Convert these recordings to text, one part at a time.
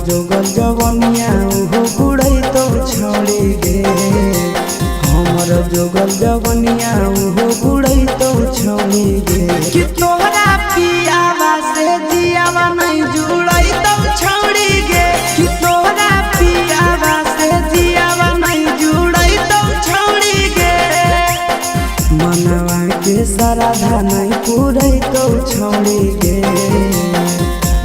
जोगल जवनिया हो बुड़ई तो छोड़ी गे। हमर जोगल जवनिया हो बुड़ई तो छोड़ी गे। कि तोहरा पियावा से जियावा नहीं जुड़ई तो छोड़ी गे। कि तोहरा पियावा से जियावा नहीं जुड़ई तो छोड़ी गे। मनवा के श्रद्धा नहीं पूरई तो छोड़ी गे।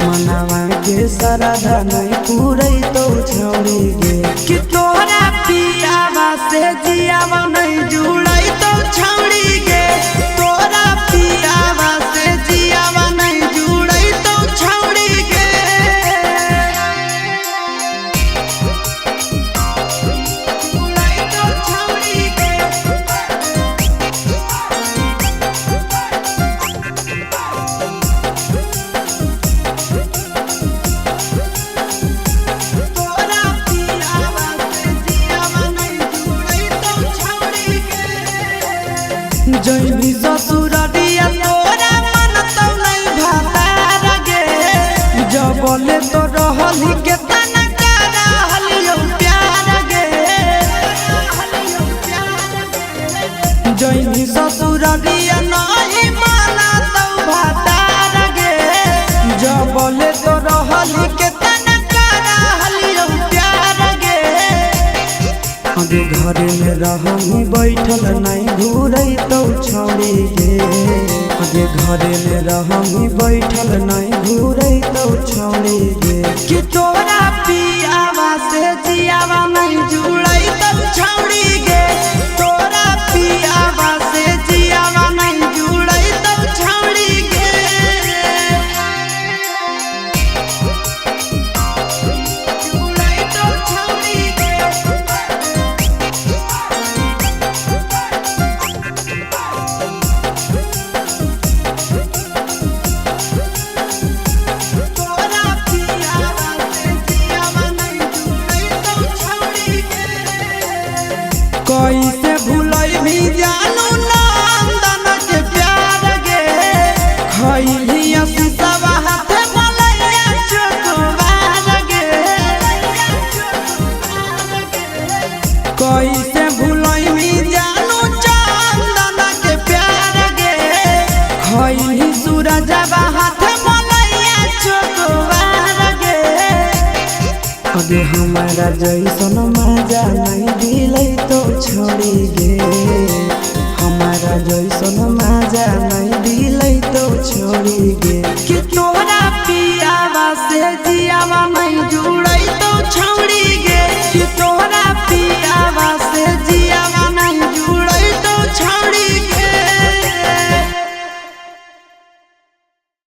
मनवा के श्रद्धा नहीं पूरई तो छोड़ी गे। कि तोहरा पियावा से जियावा नहीं जुड़ई तो छोड़ी गे। तोहरा पियावा से जियावा नहीं जुड़ई तो छोड़ी गे। जुड़ई तो छोड़ी गे। जैनी ससुररिया तोरा मन तो नहीं भातार गे। जबले तो रहली के तना करा हलियो प्यार गे। जैनी ससुररिया नहीं माना तो भातार गे। जबले तो रहली के तना करा हलियो प्यार गे। आगे घरे में रहनी बैठल नहीं घूरई तो छोड़ी गे। आगे घरे में रहनी बैठल नहीं घूरई तो छोड़ी गे। कि तोरा पियावा से जियावा नहीं जुड़ई तो छोड़ी गे। तोरा पियावा से जियावा नहीं जुड़ई तो छोड़ी गे। जुड़ई तो छोड़ी गे। कैसे भूलई भी जानू नंदन के प्यार गे। खैली सब हाथे मलैया चोकवार गे। कैसे भूलई भी जानू चंदन के प्यार गे। खैली सूरज हाथे मलैया चोकवार गे। अगे हमारा जैसन मजा नहीं दिलै तो छोड़ी गे। हमारा जैसन मजा नहीं दिलै तो छोड़ी गे। कि तोहरा पियावा से जियावा नहीं जुड़ई तो छोड़ी गे। कि